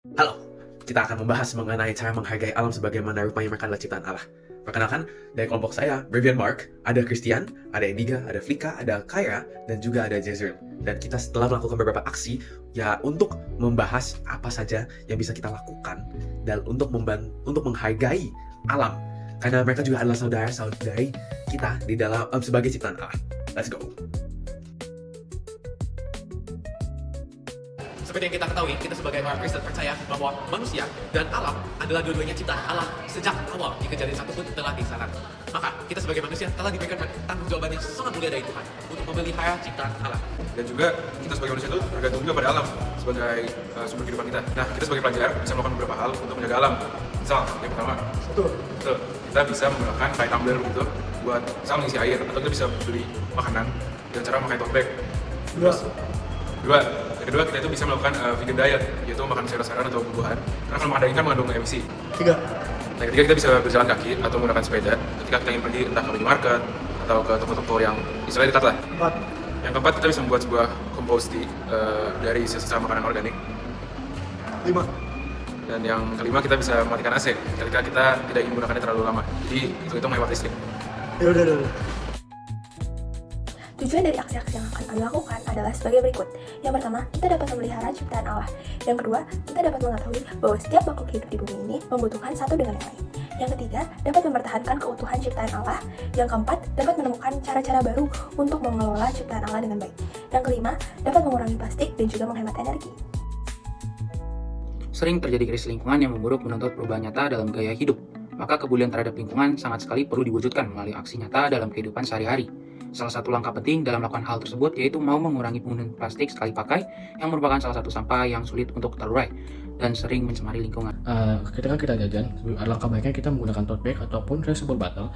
Halo, kita akan membahas mengenai cara menghargai alam sebagaimana rupanya mereka adalah ciptaan Allah. Perkenalkan, dari kelompok saya, Bravian Mark, ada Christian, ada Indiga, ada Flika, ada Kyra, dan juga ada Jezreel. Dan kita setelah melakukan beberapa aksi, ya untuk membahas apa saja yang bisa kita lakukan dan untuk menghargai alam. Karena mereka juga adalah saudara-saudari kita di dalam sebagai ciptaan Allah. Let's go. Seperti yang kita ketahui, kita sebagai orang Kristen percaya bahwa manusia dan alam adalah dua-duanya ciptaan Allah sejak awal di kejadian 1 pun telah disalah. Maka kita sebagai manusia telah diberikan tanggung jawab yang sangat mulia dari Tuhan untuk memelihara ciptaan Allah. Dan juga kita sebagai manusia itu tergantung juga pada alam sebagai sumber kehidupan kita. Nah, kita sebagai pelajar bisa melakukan beberapa hal untuk menjaga alam. Misal, yang pertama, kita bisa menggunakan kayak tumbler gitu buat misal mengisi air, atau kita bisa beli makanan dengan cara memakai tote bag. Yang kedua, kita itu bisa melakukan vegan diet, yaitu makan sayur-sayuran atau buah-buahan. Karena kalau makan daging kan mengandung emisi. Yang ketiga, kita bisa berjalan kaki atau menggunakan sepeda ketika kita ingin pergi entah ke minimarket atau ke toko-toko yang istilahnya dekat lah. Yang keempat, kita bisa membuat sebuah komposti dari sisa makanan organik. 5. Dan yang kelima, kita bisa mematikan AC ketika kita tidak ingin menggunakannya terlalu lama. Jadi itu menghemat listrik. Udah. Tujuan dari aksi-aksi yang akan kami lakukan adalah sebagai berikut. Yang pertama, kita dapat memelihara ciptaan Allah. Yang kedua, kita dapat mengetahui bahwa setiap makhluk hidup di bumi ini membutuhkan satu dengan yang lain. Yang ketiga, dapat mempertahankan keutuhan ciptaan Allah. Yang keempat, dapat menemukan cara-cara baru untuk mengelola ciptaan Allah dengan baik. Yang kelima, dapat mengurangi plastik dan juga menghemat energi. Sering terjadi krisis lingkungan yang memburuk menuntut perubahan nyata dalam gaya hidup. Maka kepedulian terhadap lingkungan sangat sekali perlu diwujudkan melalui aksi nyata dalam kehidupan sehari-hari. Salah satu langkah penting dalam melakukan hal tersebut yaitu mau mengurangi penggunaan plastik sekali pakai yang merupakan salah satu sampah yang sulit untuk terurai dan sering mencemari lingkungan. Ketika kita jajan, alangkah baiknya kita menggunakan tote bag ataupun reusable bottle.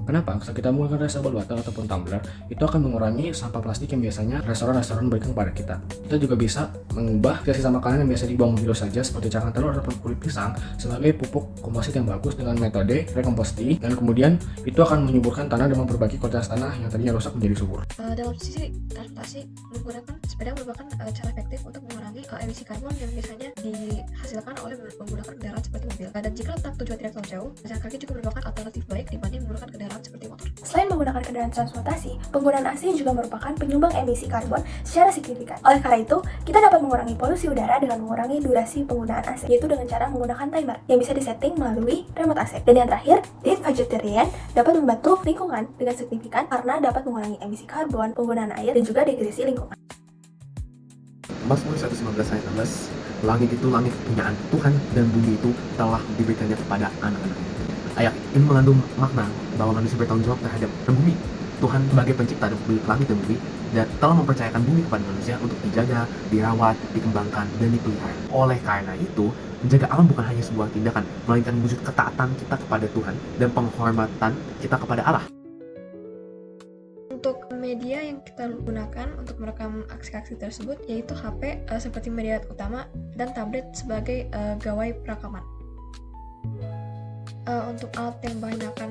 Kenapa? Saat kita menggunakan reusable bottle ataupun tumbler, itu akan mengurangi sampah plastik yang biasanya restoran-restoran berikan kepada kita. Kita juga bisa mengubah sisa makanan yang biasa dibuang begitu saja seperti cangkang telur ataupun kulit pisang sebagai pupuk komposit yang bagus dengan metode recomposting, dan kemudian itu akan menyuburkan tanah dan memperbaiki kualitas tanah yang tadinya rusak menjadi subur. Dalam sisi transportasi, menggunakan sepeda merupakan cara efektif untuk mengurangi emisi karbon yang biasanya dihasilkan oleh menggunakan kendaraan seperti mobil. Dan jika letak tujuan tidak terlalu jauh, jalan kaki juga merupakan alternatif baik dibanding menggunakan kendaraan seperti motor. Selain menggunakan kendaraan transportasi, penggunaan AC juga merupakan penyumbang emisi karbon secara signifikan. Oleh karena itu, kita dapat mengurangi polusi udara dengan mengurangi durasi penggunaan AC, yaitu dengan cara menggunakan timer yang bisa disetting melalui remote AC. Dan yang terakhir, diet vegetarian dapat membantu lingkungan dengan signifikan karena dapat mengurangi emisi karbon, penggunaan air, dan juga degresi lingkungan. Mazmur 119 ayat 16, langit itu langit kepunyaan Tuhan dan bumi itu telah diberikannya kepada anak-anak. Ayat ini mengandung makna bahwa manusia bertanggung jawab terhadap bumi. Tuhan sebagai pencipta dan pemilik langit dan bumi dan telah mempercayakan bumi kepada manusia untuk dijaga, dirawat, dikembangkan, dan dipelihara. Oleh karena itu, menjaga alam bukan hanya sebuah tindakan, melainkan wujud ketaatan kita kepada Tuhan dan penghormatan kita kepada Allah. Untuk media yang kita gunakan untuk merekam aksi-aksi tersebut yaitu HP seperti media utama dan tablet sebagai gawai perekaman. Untuk alat yang dipergunakan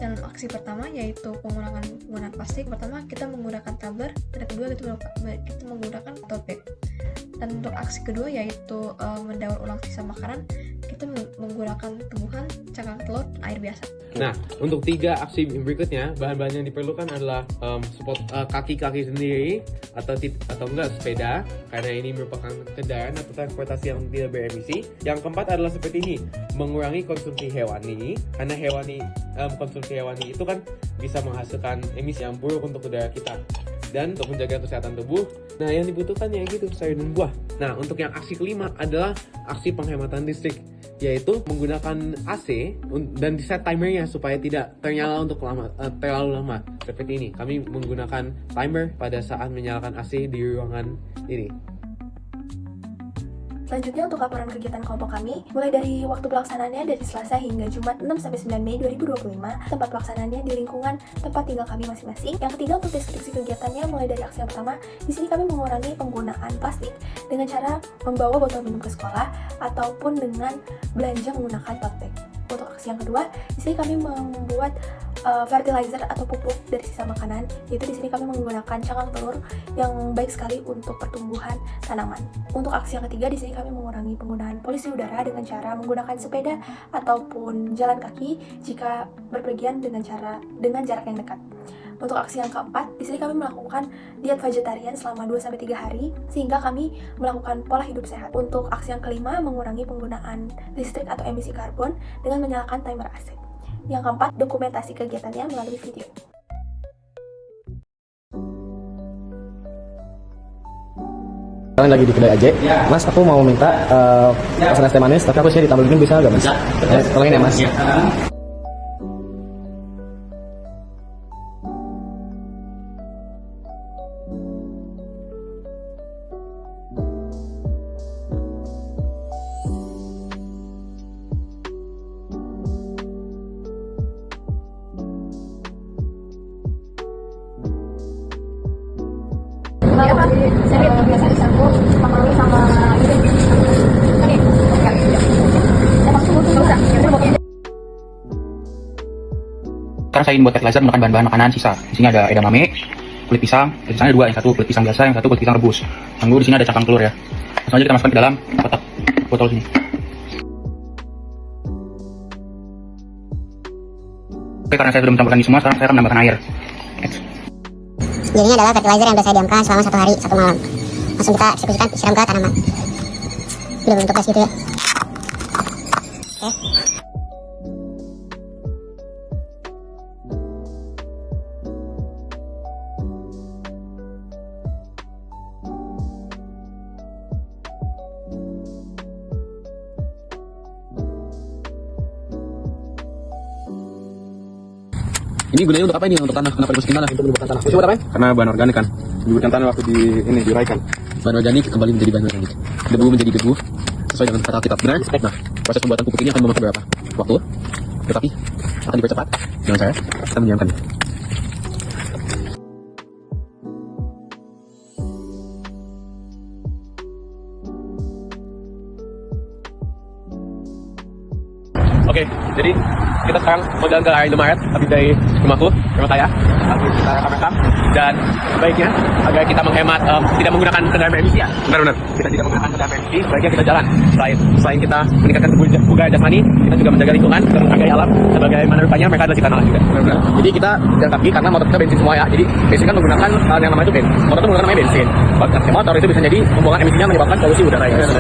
dalam aksi pertama yaitu penggunaan plastik. Pertama kita menggunakan tumbler, dan kedua kita menggunakan tote bag. Dan untuk aksi kedua yaitu mendaur ulang sisa makanan, kita menggunakan tumbuhan, cangkang telur, air biasa. Nah, untuk 3 aksi berikutnya, bahan-bahan yang diperlukan adalah kaki-kaki sendiri atau enggak sepeda, karena ini merupakan kendaraan atau transportasi yang tidak beremisi. Yang keempat adalah seperti ini, mengurangi konsumsi hewani, karena konsumsi hewani itu kan bisa menghasilkan emisi yang buruk untuk udara kita. Dan untuk menjaga kesehatan tubuh, nah yang dibutuhkan ya gitu, sayur dan buah. Nah, untuk yang aksi kelima adalah aksi penghematan listrik, yaitu menggunakan AC dan di set timernya supaya tidak ternyala untuk terlalu lama. Seperti ini, kami menggunakan timer pada saat menyalakan AC di ruangan ini. Selanjutnya untuk laporan kegiatan kelompok kami, mulai dari waktu pelaksanaannya dari Selasa hingga Jumat 6-9 Mei 2025, tempat pelaksanaannya di lingkungan tempat tinggal kami masing-masing. Yang ketiga untuk deskripsi kegiatannya mulai dari aksi yang pertama, di sini kami mengurangi penggunaan plastik dengan cara membawa botol minum ke sekolah ataupun dengan belanja menggunakan tote bag. Untuk aksi yang kedua, di sini kami membuat fertilizer atau pupuk dari sisa makanan, yaitu di sini kami menggunakan cangkang telur yang baik sekali untuk pertumbuhan tanaman. Untuk aksi yang ketiga, di sini kami mengurangi penggunaan polusi udara dengan cara menggunakan sepeda ataupun jalan kaki jika berpergian dengan jarak yang dekat. Untuk aksi yang keempat, di sini kami melakukan diet vegetarian selama 2-3 hari sehingga kami melakukan pola hidup sehat. Untuk aksi yang kelima, mengurangi penggunaan listrik atau emisi karbon dengan menyalakan timer AC. Yang keempat, dokumentasi kegiatannya melalui video. Kalian lagi di kedai aja, Mas, aku mau minta pesan es teh manis, tapi aku sih ditambah dingin bisa nggak, Mas? Tolongin ya, Mas. Iya Pak, saya lihat biasa di satu sama ini sama ini. Oke, saya maksud butuh nggak usah. Sekarang saya ingin buat fertilizer menggunakan bahan-bahan makanan sisa. Di sini ada edamame, kulit pisang. Di sana ada dua, yang satu kulit pisang biasa, yang satu kulit pisang rebus. Yang kedua di sini ada cangkang telur ya. Langsung aja kita masukkan ke dalam kotak botol sini. Oke, karena saya sudah mencampurkan ini semua, sekarang saya akan menambahkan air. Jadinya adalah fertilizer yang sudah saya diamkan selama 1 hari 1 malam. Langsung kita eksekusikan, siram ke tanaman. Udah bentuk gas gitu ya. Oke. Ini gunanya untuk apa ini? Untuk tanah? Kenapa dimasukin tanah? Untuk menyuburkan tanah. Bisa buat apa? Karena bahan organik kan, menyuburkan tanah waktu diuraikan. Bahan organik kembali menjadi bahan organik. Debu menjadi debu sesuai dengan kata Alkitab. Benar? Nah, proses pembuatan pupuk ini akan memakan berapa waktu? Tetapi akan dipercepat. Dengan saya, kita mendiamkannya. Oke, jadi kita sekarang mau jalan ke area Indomaret, habis dari rumahku, rumah saya, habis kita rekam. Dan baiknya agar kita menghemat, tidak menggunakan kendaraan beremisi ya. Benar-benar. Kita tidak menggunakan kendaraan beremisi, baiknya kita jalan. Selain kita meningkatkan kebugaran jasmani, kita juga menjaga lingkungan dan menghargai alam. Sebagaimana rupanya mereka adalah ciptaan Allah juga. Benar-benar. Jadi kita jalan kaki karena motor kita bensin semua ya. Jadi bensin kan menggunakan hal yang namanya itu bensin. Motor itu menggunakan namanya bensin. Motor itu bisa jadi pembuangan emisinya menyebabkan polusi udara ya.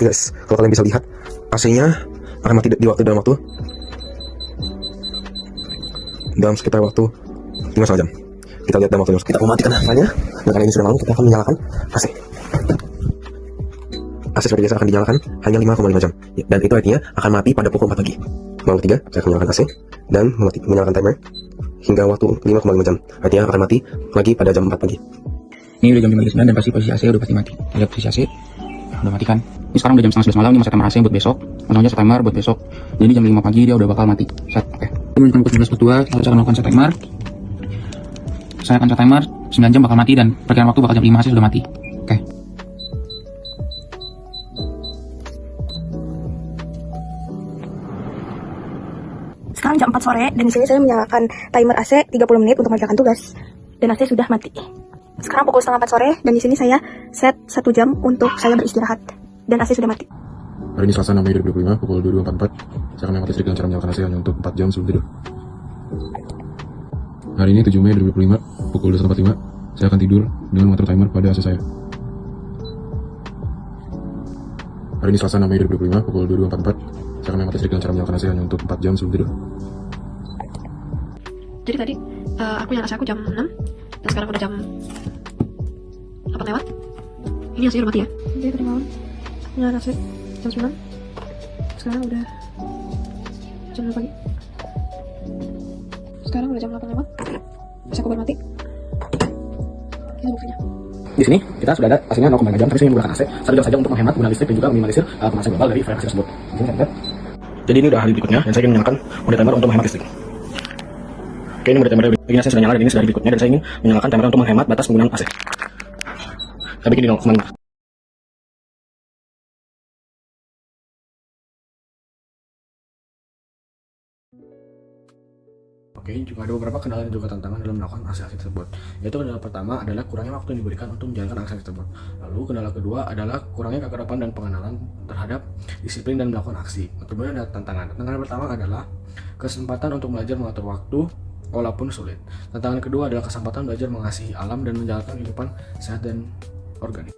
Oke guys, kalau kalian bisa lihat AC-nya akan mati dalam sekitar waktu 5,5 jam. Kita lihat dalam waktu kita mematikan AC-nya. Dan karena ini sudah malam, kita akan menyalakan AC. AC seperti biasa akan dinyalakan hanya 5,5 jam. Dan itu artinya akan mati pada pukul 4 pagi. Malam ketiga, saya akan menyalakan AC dan menyalakan timer hingga waktu 5,5 jam. Artinya akan mati lagi pada jam 4 pagi. Ini udah jam 5.09 dan pasti posisi AC udah pasti mati. Lihat posisi AC udah mati kan. Ini sekarang udah jam 11 malam, ini masih timer AC buat besok. Langsung aja set timer buat besok. Jadi jam 5 pagi dia udah bakal mati. Set, oke. Ini menunjukkan pukul 11.42, kita akan melakukan set timer. Saya akan set timer, 9 jam bakal mati dan perkiraan waktu bakal jam 5 AC sudah mati. Oke. Sekarang jam 4 sore dan di sini saya menyalakan timer AC 30 menit untuk mengerjakan tugas. Dan AC sudah mati. Sekarang pukul setengah 4 sore dan di sini saya set 1 jam untuk saya beristirahat dan AC sudah mati. Hari ini Selasa 6 Mei 2025 pukul 22.44. Saya akan mengangkat listrik dengan cara menyalakan AC hanya untuk 4 jam sebelum tidur. Hari ini 7 Mei 2025 pukul 21.45, saya akan tidur dengan mengatur timer pada AC saya. Hari ini Selasa 6 Mei 2025, pukul 22.44, saya akan menghemat listrik dengan cara menyalakan AC hanya untuk 4 jam sebelum tidur. Jadi tadi aku nyalakan AC aku jam 6 dan sekarang udah jam 8 lewat. Ini AC udah mati ya. Jadi tadi malam aku nyalakan AC jam 9. Sekarang udah jam 6 pagi. Sekarang udah jam 8 lewat. AC aku baru mati. Ini buktinya. Di sini kita sudah ada AC-nya 0,5 jam, tapi saya ingin menggunakan AC 1 jam saja untuk menghemat guna listrik dan juga meminimalisir pemanasan global dari frekuensi tersebut. Jadi ini udah hari berikutnya dan saya ingin menyalakan mode timer untuk menghemat listrik. Oke, ini mode timer begini saya sudah nyala dan ini sudah hari berikutnya dan saya ingin menyalakan timer untuk menghemat batas penggunaan AC. Kita bikin di 0,5. Oke, juga ada beberapa kendala dan juga tantangan dalam melakukan aksi-aksi tersebut. Yaitu kendala pertama adalah kurangnya waktu yang diberikan untuk menjalankan aksi tersebut. Lalu kendala kedua adalah kurangnya kekerapan dan pengenalan terhadap disiplin dan melakukan aksi. Kemudian ada tantangan. Tantangan pertama adalah kesempatan untuk belajar mengatur waktu walaupun sulit. Tantangan kedua adalah kesempatan belajar mengasihi alam dan menjalankan kehidupan sehat dan organik.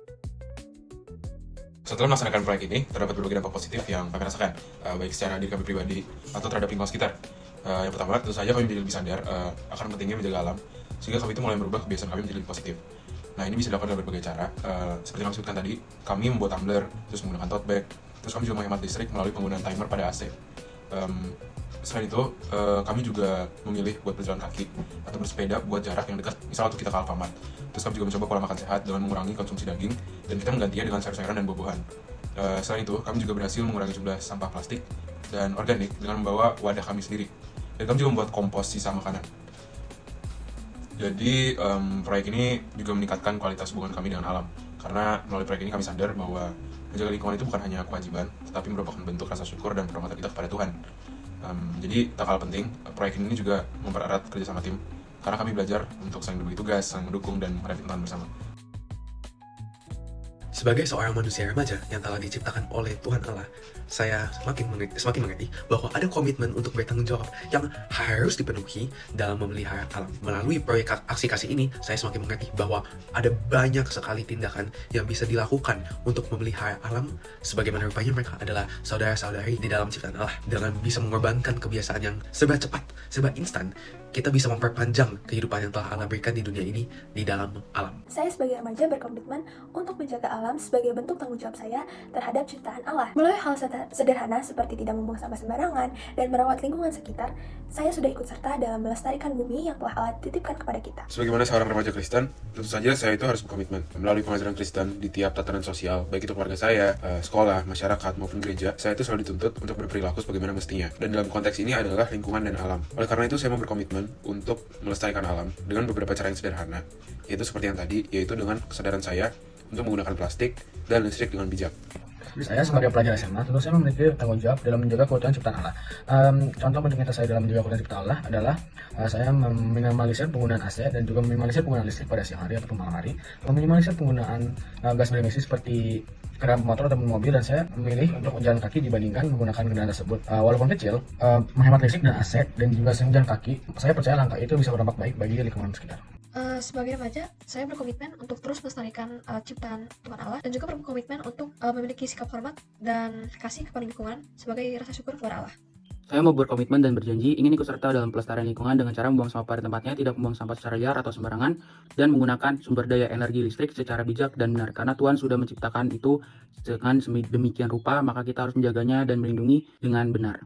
Setelah melaksanakan proyek ini, terdapat berbagai dampak positif yang kami rasakan, baik secara diri kami pribadi atau terhadap lingkungan sekitar. Yang pertama, tentu saja kami menjadi lebih sadar akan pentingnya menjaga alam, sehingga kami itu mulai merubah kebiasaan kami menjadi lebih positif. Nah, ini bisa dilakukan dengan berbagai cara, seperti yang kami sebutkan tadi, kami membuat tumbler, terus menggunakan tote bag, terus kami juga menghemat listrik melalui penggunaan timer pada AC. Selain itu, kami juga memilih buat berjalan kaki atau bersepeda buat jarak yang dekat, misalnya untuk kita ke Alfamart. Terus kami juga mencoba pola makan sehat dengan mengurangi konsumsi daging, dan kita menggantinya dengan sayur-sayuran dan buah-buahan. Selain itu, kami juga berhasil mengurangi jumlah sampah plastik dan organik dengan membawa wadah kami sendiri. Dan kami juga membuat kompos sisa makanan. Jadi, proyek ini juga meningkatkan kualitas hubungan kami dengan alam. Karena melalui proyek ini kami sadar bahwa menjaga lingkungan itu bukan hanya kewajiban, tetapi merupakan bentuk rasa syukur dan penghormatan kita kepada Tuhan. Jadi, tak kalah penting, proyek ini juga mempererat kerjasama tim. Karena kami belajar untuk saling berbagi tugas, saling mendukung, dan menghadapi tantangan bersama. Sebagai seorang manusia remaja yang telah diciptakan oleh Tuhan Allah, saya semakin mengerti bahwa ada komitmen untuk bertanggung jawab yang harus dipenuhi dalam memelihara alam. Melalui proyek aksi kasih ini, saya semakin mengerti bahwa ada banyak sekali tindakan yang bisa dilakukan untuk memelihara alam, sebagaimana rupanya mereka adalah saudara-saudari di dalam ciptaan Allah. Dengan bisa mengorbankan kebiasaan yang serba cepat, serba instan, kita bisa memperpanjang kehidupan yang telah Allah berikan di dunia ini di dalam alam. Saya sebagai remaja berkomitmen untuk menjaga alam sebagai bentuk tanggung jawab saya terhadap ciptaan Allah. Melalui hal sederhana seperti tidak membuang sampah sembarangan dan merawat lingkungan sekitar, saya sudah ikut serta dalam melestarikan bumi yang telah Allah titipkan kepada kita. Sebagaimana seorang remaja Kristen, tentu saja saya itu harus berkomitmen melalui pengajaran Kristen di tiap tatanan sosial, baik itu keluarga saya, sekolah, masyarakat, maupun gereja. Saya itu selalu dituntut untuk berperilaku sebagaimana mestinya. Dan dalam konteks ini adalah lingkungan dan alam. Oleh karena itu, saya mau berkomitmen untuk melestarikan alam dengan beberapa cara yang sederhana, yaitu seperti yang tadi, yaitu dengan kesadaran saya untuk menggunakan plastik dan listrik dengan bijak. Saya sebagai pelajar SMA, tentu saya memiliki tanggung jawab dalam menjaga keutuhan ciptaan Allah. Contoh bentuk nyata saya dalam menjaga keutuhan ciptaan Allah adalah saya meminimalisir penggunaan AC dan juga meminimalisir penggunaan listrik pada siang hari ataupun malam hari, meminimalisir penggunaan gas beremisi seperti kendaraan motor ataupun mobil, dan saya memilih untuk jalan kaki dibandingkan menggunakan kendaraan tersebut. Walaupun kecil, menghemat listrik dan AC dan juga sering jalan kaki, saya percaya langkah itu bisa berdampak baik bagi lingkungan sekitar. Sebagai remaja, saya berkomitmen untuk terus melestarikan ciptaan Tuhan Allah dan juga berkomitmen untuk memiliki sikap hormat dan kasih kepada lingkungan sebagai rasa syukur kepada Allah. Saya mau berkomitmen dan berjanji ingin ikut serta dalam pelestarian lingkungan dengan cara membuang sampah pada tempatnya, tidak membuang sampah secara liar atau sembarangan, dan menggunakan sumber daya energi listrik secara bijak dan benar. Karena Tuhan sudah menciptakan itu dengan demikian rupa, maka kita harus menjaganya dan melindungi dengan benar.